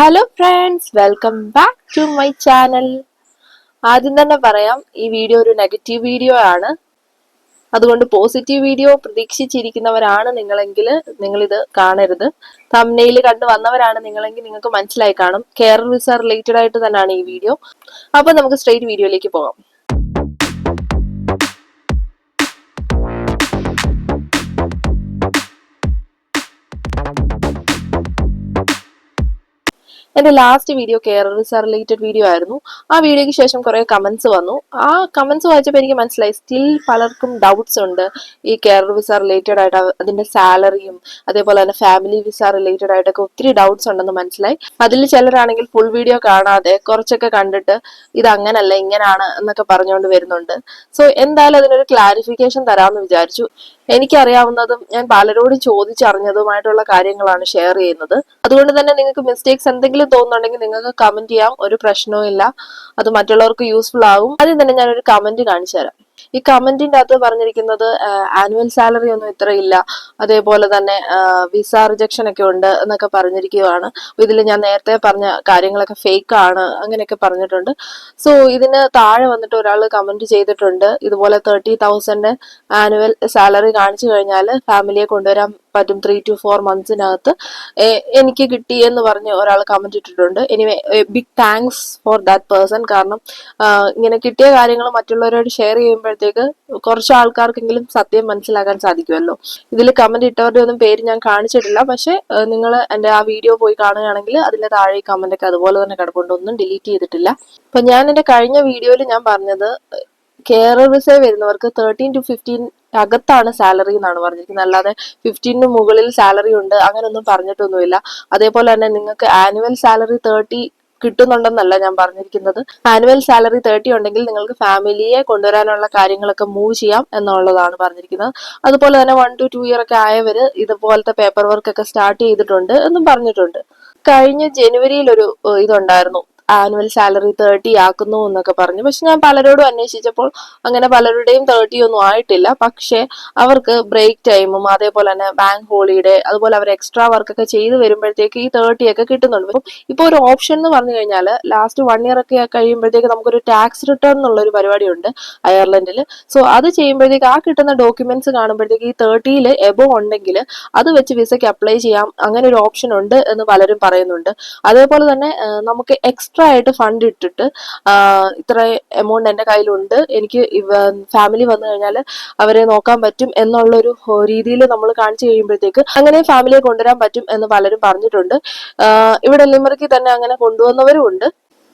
Hello friends, welcome back to my channel. ആദ്യം തന്നെ പറയാം, ഈ വീഡിയോ ഒരു നെഗറ്റീവ് വീഡിയോ ആണ്. അതുകൊണ്ട് പോസിറ്റീവ് വീഡിയോ പ്രതീക്ഷിച്ചിരിക്കുന്നവരാണ് നിങ്ങളെങ്കിൽ നിങ്ങൾ ഇത് കാണരുത്. തംബ്നെയിൽ കണ്ടു വന്നവരാണ് നിങ്ങളെങ്കിൽ നിങ്ങൾക്ക് മനസ്സിലായി കാണും. കേരള വിസ റിലേറ്റഡ് ആയിട്ട് തന്നെയാണ് ഈ വീഡിയോ. അപ്പൊ നമുക്ക് സ്ട്രെയിറ്റ് വീഡിയോയിലേക്ക് പോകാം. എന്റെ last video Kerala visa related video ആയിരുന്നു. ആ വീഡിയോയ്ക്ക് ശേഷം കുറെ കമന്റ്സ് വന്നു. ആ കമന്റ്സ് വായിച്ചപ്പോൾ എനിക്ക് മനസ്സിലായി സ്റ്റിൽ പലർക്കും ഡൗട്ട്സ് ഉണ്ട് ഈ കേരള വിസ റിലേറ്റഡ് ആയിട്ട്. അതിന്റെ സാലറിയും അതേപോലെ തന്നെ ഫാമിലി വിസ റിലേറ്റഡ് ആയിട്ടൊക്കെ ഒത്തിരി ഡൗട്ട്സ് ഉണ്ടെന്ന് മനസ്സിലായി. അതിൽ ചിലരാണെങ്കിൽ ഫുൾ വീഡിയോ കാണാതെ കുറച്ചൊക്കെ കണ്ടിട്ട് ഇത് അങ്ങനല്ല ഇങ്ങനാണ് എന്നൊക്കെ പറഞ്ഞുകൊണ്ട് വരുന്നുണ്ട്. സോ എന്തായാലും അതിനൊരു ക്ലാരിഫിക്കേഷൻ തരാമെന്ന് വിചാരിച്ചു. എനിക്കറിയാവുന്നതും ഞാൻ പലരോടും ചോദിച്ചറിഞ്ഞതുമായിട്ടുള്ള കാര്യങ്ങളാണ് ഷെയർ ചെയ്യുന്നത്. അതുകൊണ്ട് തന്നെ നിങ്ങൾക്ക് മിസ്റ്റേക്സ് എന്തെങ്കിലും തോന്നുന്നുണ്ടെങ്കിൽ നിങ്ങൾക്ക് കമന്റ് ചെയ്യാം, ഒരു പ്രശ്നവും ഇല്ല. അത് മറ്റുള്ളവർക്ക് യൂസ്ഫുൾ ആകും. ആദ്യം തന്നെ ഞാനൊരു കമന്റ് കാണിച്ചു തരാം. ഈ കമന്റിന്റെ അകത്ത് പറഞ്ഞിരിക്കുന്നത് ആനുവൽ സാലറി ഒന്നും ഇത്ര ഇല്ല, അതേപോലെ തന്നെ വിസ റിജക്ഷൻ ഒക്കെ ഉണ്ട് എന്നൊക്കെ പറഞ്ഞിരിക്കുകയാണ്. ഇതിൽ ഞാൻ നേരത്തെ പറഞ്ഞ കാര്യങ്ങളൊക്കെ ഫേക്ക് ആണ് അങ്ങനെയൊക്കെ പറഞ്ഞിട്ടുണ്ട്. സോ ഇതിന് താഴെ വന്നിട്ട് ഒരാൾ കമന്റ് ചെയ്തിട്ടുണ്ട്, ഇതുപോലെ 30,000 ആനുവൽ സാലറി കാണിച്ചു കഴിഞ്ഞാൽ ഫാമിലിയെ കൊണ്ടുവരാൻ പറ്റും 3 to 4 monthsനകത്ത് എനിക്ക് കിട്ടി എന്ന് പറഞ്ഞ് ഒരാൾ കമന്റ് ഇട്ടിട്ടുണ്ട്. Anyway big thanks for that person. കാരണം ഇങ്ങനെ കിട്ടിയ കാര്യങ്ങൾ മറ്റുള്ളവരോട് ഷെയർ ചെയ്യുമ്പോഴത്തേക്ക് കുറച്ച് ആൾക്കാർക്കെങ്കിലും സത്യം മനസ്സിലാക്കാൻ സാധിക്കുമല്ലോ. ഇതിൽ കമന്റ് ഇട്ടവരുടെ ഒന്നും പേര് ഞാൻ കാണിച്ചിട്ടില്ല. പക്ഷെ നിങ്ങൾ എന്റെ ആ വീഡിയോ പോയി കാണുകയാണെങ്കിൽ അതിന്റെ താഴെ കമന്റ് ഒക്കെ അതുപോലെ തന്നെ കിടപ്പുണ്ട്, ഒന്നും ഡിലീറ്റ് ചെയ്തിട്ടില്ല. അപ്പൊ ഞാൻ എന്റെ കഴിഞ്ഞ വീഡിയോയിൽ ഞാൻ പറഞ്ഞത് കേരള വിസ വരുന്നവർക്ക് 13 to 15 അകത്താണ് സാലറി എന്നാണ് പറഞ്ഞിരിക്കുന്നത്. അല്ലാതെ 15 മുകളിൽ സാലറി ഉണ്ട് അങ്ങനെയൊന്നും പറഞ്ഞിട്ടൊന്നുമില്ല. അതേപോലെ തന്നെ നിങ്ങൾക്ക് ആനുവൽ സാലറി 30 കിട്ടുന്നുണ്ടെന്നല്ല ഞാൻ പറഞ്ഞിരിക്കുന്നത്. ആനുവൽ സാലറി 30 ഉണ്ടെങ്കിൽ നിങ്ങൾക്ക് ഫാമിലിയെ കൊണ്ടുവരാനുള്ള കാര്യങ്ങളൊക്കെ മൂവ് ചെയ്യാം എന്നുള്ളതാണ് പറഞ്ഞിരിക്കുന്നത്. അതുപോലെ തന്നെ 1 to 2 ഇയർ ഒക്കെ ആയവര് ഇതുപോലത്തെ പേപ്പർ വർക്ക് ഒക്കെ സ്റ്റാർട്ട് ചെയ്തിട്ടുണ്ട് എന്നും പറഞ്ഞിട്ടുണ്ട്. കഴിഞ്ഞ ജനുവരിയിൽ ഒരു ഇതുണ്ടായിരുന്നു, ആനുവൽ സാലറി 30 ആക്കുന്നു എന്നൊക്കെ പറഞ്ഞു. പക്ഷെ ഞാൻ പലരോടും അന്വേഷിച്ചപ്പോൾ അങ്ങനെ പലരുടെയും 30 ഒന്നും ആയിട്ടില്ല. പക്ഷെ അവർക്ക് ബ്രേക്ക് ടൈമും അതേപോലെ തന്നെ ബാങ്ക് ഹോളിഡേ അതുപോലെ അവർ എക്സ്ട്രാ വർക്ക് ഒക്കെ ചെയ്ത് വരുമ്പോഴത്തേക്ക് ഈ 30 ഒക്കെ കിട്ടുന്നുണ്ട്. ഇപ്പൊ ഒരു ഓപ്ഷൻ എന്ന് പറഞ്ഞു കഴിഞ്ഞാൽ ലാസ്റ്റ് 1 ഇയർ ഒക്കെ കഴിയുമ്പോഴത്തേക്ക് നമുക്കൊരു ടാക്സ് റിട്ടേൺ എന്നുള്ള ഒരു പരിപാടിയുണ്ട് അയർലൻഡിൽ. സോ അത് ചെയ്യുമ്പോഴത്തേക്ക് ആ കിട്ടുന്ന ഡോക്യുമെന്റ്സ് കാണുമ്പോഴത്തേക്ക് ഈ 30 എബോ ഉണ്ടെങ്കിൽ അത് വെച്ച് വിസയ്ക്ക് അപ്ലൈ ചെയ്യാം, അങ്ങനെ ഒരു ഓപ്ഷൻ ഉണ്ട് എന്ന് പലരും പറയുന്നുണ്ട്. അതേപോലെ തന്നെ നമുക്ക് എക്സ്ട്രാ ആയിട്ട് ഫണ്ട് ഇട്ടിട്ട് ഇത്ര എമൗണ്ട് എന്റെ കയ്യിലുണ്ട്, എനിക്ക് ഫാമിലി വന്നു കഴിഞ്ഞാൽ അവരെ നോക്കാൻ പറ്റും എന്നുള്ളൊരു രീതിയിൽ നമ്മൾ കാണിച്ചു കഴിയുമ്പോഴത്തേക്ക് അങ്ങനെ ഫാമിലിയെ കൊണ്ടുവരാൻ പറ്റും എന്ന് പലരും പറഞ്ഞിട്ടുണ്ട്. ഇവിടെ ലിമറിക്കിൽ തന്നെ അങ്ങനെ കൊണ്ടുവന്നവരും ഉണ്ട്.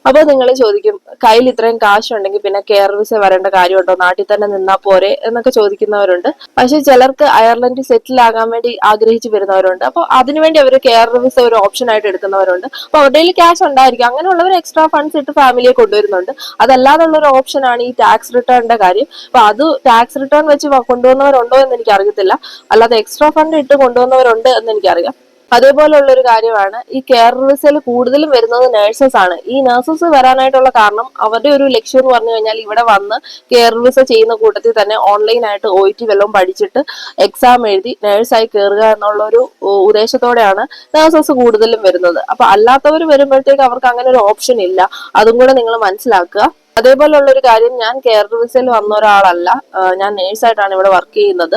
അപ്പൊ നിങ്ങൾ ചോദിക്കും, കയ്യിൽ ഇത്രയും കാശുണ്ടെങ്കിൽ പിന്നെ കേരള വിസ വരേണ്ട കാര്യമുണ്ടോ, നാട്ടിൽ തന്നെ നിന്നാ പോരെ എന്നൊക്കെ ചോദിക്കുന്നവരുണ്ട്. പക്ഷെ ചിലർക്ക് അയർലൻഡിൽ സെറ്റിൽ ആകാൻ വേണ്ടി ആഗ്രഹിച്ചു വരുന്നവരുണ്ട്. അപ്പൊ അതിനുവേണ്ടി അവർ കേരള വിസ ഒരു ഓപ്ഷൻ ആയിട്ട് എടുക്കുന്നവരുണ്ട്. അപ്പൊ അവരുടെ കയ്യിൽ ക്യാഷ് ഉണ്ടായിരിക്കും, അങ്ങനെയുള്ളവർ എക്സ്ട്രാ ഫണ്ട്സ് ഇട്ട് ഫാമിലിയെ കൊണ്ടുവരുന്നുണ്ട്. അതല്ലാതുള്ള ഒരു ഓപ്ഷൻ ആണ് ഈ ടാക്സ് റിട്ടേണിന്റെ കാര്യം. അപ്പൊ അത് ടാക്സ് റിട്ടേൺ വെച്ച് കൊണ്ടുവന്നവരുണ്ടോ എന്ന് എനിക്ക് അറിയത്തില്ല, അല്ലാതെ എക്സ്ട്രാ ഫണ്ട് ഇട്ട് കൊണ്ടുവന്നവരുണ്ട് എന്ന് എനിക്കറിയാം. അതേപോലെയുള്ള ഒരു കാര്യമാണ് ഈ കേരള വിസയിൽ കൂടുതലും വരുന്നത് നഴ്സസ് ആണ്. ഈ നഴ്സസ് വരാനായിട്ടുള്ള കാരണം അവരുടെ ഒരു ലക്ഷ്യം എന്ന് പറഞ്ഞു കഴിഞ്ഞാൽ ഇവിടെ വന്ന് കേരള വിസ ചെയ്യുന്ന കൂട്ടത്തിൽ തന്നെ ഓൺലൈനായിട്ട് OET വല്ലതും പഠിച്ചിട്ട് എക്സാം എഴുതി നേഴ്സായി കയറുക എന്നുള്ള ഒരു ഉദ്ദേശത്തോടെയാണ് നഴ്സസ് കൂടുതലും വരുന്നത്. അപ്പൊ അല്ലാത്തവർ വരുമ്പോഴത്തേക്ക് അവർക്ക് അങ്ങനെ ഒരു ഓപ്ഷൻ ഇല്ല, അതും കൂടെ നിങ്ങൾ മനസ്സിലാക്കുക. അതേപോലെയുള്ള ഒരു കാര്യം, ഞാൻ കേരള വിസയിൽ വന്ന ഒരാളല്ല, ഞാൻ നേഴ്സായിട്ടാണ് ഇവിടെ വർക്ക് ചെയ്യുന്നത്.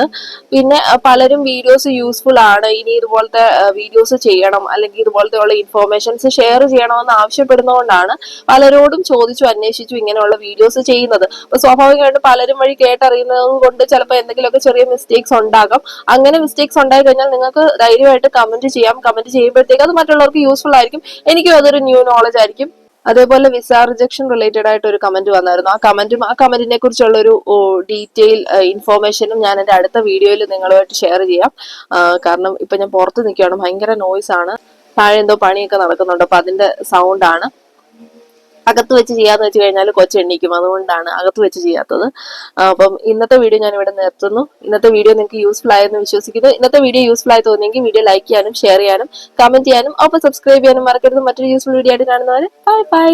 പിന്നെ പലരും വീഡിയോസ് യൂസ്ഫുൾ ആണ്, ഇനി ഇതുപോലത്തെ വീഡിയോസ് ചെയ്യണം അല്ലെങ്കിൽ ഇതുപോലത്തെ ഉള്ള ഇൻഫോർമേഷൻസ് ഷെയർ ചെയ്യണമെന്ന് ആവശ്യപ്പെടുന്നതുകൊണ്ടാണ് പലരോടും ചോദിച്ചു അന്വേഷിച്ചു ഇങ്ങനെയുള്ള വീഡിയോസ് ചെയ്യുന്നത്. അപ്പൊ സ്വാഭാവികമായിട്ട് പലരും വഴി കേട്ടറിയുന്നത് കൊണ്ട് ചിലപ്പോൾ എന്തെങ്കിലുമൊക്കെ ചെറിയ മിസ്റ്റേക്സ് ഉണ്ടാകാം. അങ്ങനെ മിസ്റ്റേക്സ് ഉണ്ടായി കഴിഞ്ഞാൽ നിങ്ങൾക്ക് ധൈര്യമായിട്ട് കമന്റ് ചെയ്യാം. കമന്റ് ചെയ്യുമ്പോഴത്തേക്ക് അത് മറ്റുള്ളവർക്ക് യൂസ്ഫുൾ ആയിരിക്കും, എനിക്കും അതൊരു ന്യൂ നോളജ് ആയിരിക്കും. അതേപോലെ വിസ റിജക്ഷൻ റിലേറ്റഡ് ആയിട്ട് ഒരു കമന്റ് വന്നായിരുന്നു. ആ കമന്റിനെ കുറിച്ചുള്ള ഒരു ഡീറ്റെയിൽ ഇൻഫോർമേഷനും ഞാൻ എന്റെ അടുത്ത വീഡിയോയിൽ നിങ്ങളുമായിട്ട് ഷെയർ ചെയ്യാം. കാരണം ഇപ്പൊ ഞാൻ പുറത്ത് നിൽക്കുകയാണ്, ഭയങ്കര നോയ്സ് ആണ്, താഴെ എന്തോ പണിയൊക്കെ നടക്കുന്നുണ്ട്, അപ്പൊ അതിന്റെ സൗണ്ട് ആണ്. അകത്ത് വെച്ച് ചെയ്യാന്ന് വെച്ച് കഴിഞ്ഞാൽ കൊച്ചെണ്ണിക്കും, അതുകൊണ്ടാണ് അകത്ത് വെച്ച് ചെയ്യാത്തത്. അപ്പം ഇന്നത്തെ വീഡിയോ ഞാൻ ഇവിടെ നിർത്തുന്നു. ഇന്നത്തെ വീഡിയോ നിങ്ങൾക്ക് യൂസ്ഫുൾ ആയെന്ന് വിശ്വസിക്കുന്നു. ഇന്നത്തെ വീഡിയോ യൂസ്ഫുൾ ആയി തോന്നിയെങ്കിൽ വീഡിയോ ലൈക്ക് ചെയ്യാനും ഷെയർ ചെയ്യാനും കമന്റ് ചെയ്യാനും ഒപ്പം സബ്സ്ക്രൈബ് ചെയ്യാനും മറക്കരുത്. മറ്റൊരു യൂസ്ഫുൾ വീഡിയോ ആയിട്ട് കാണുന്നവരെ ബൈ ബൈ.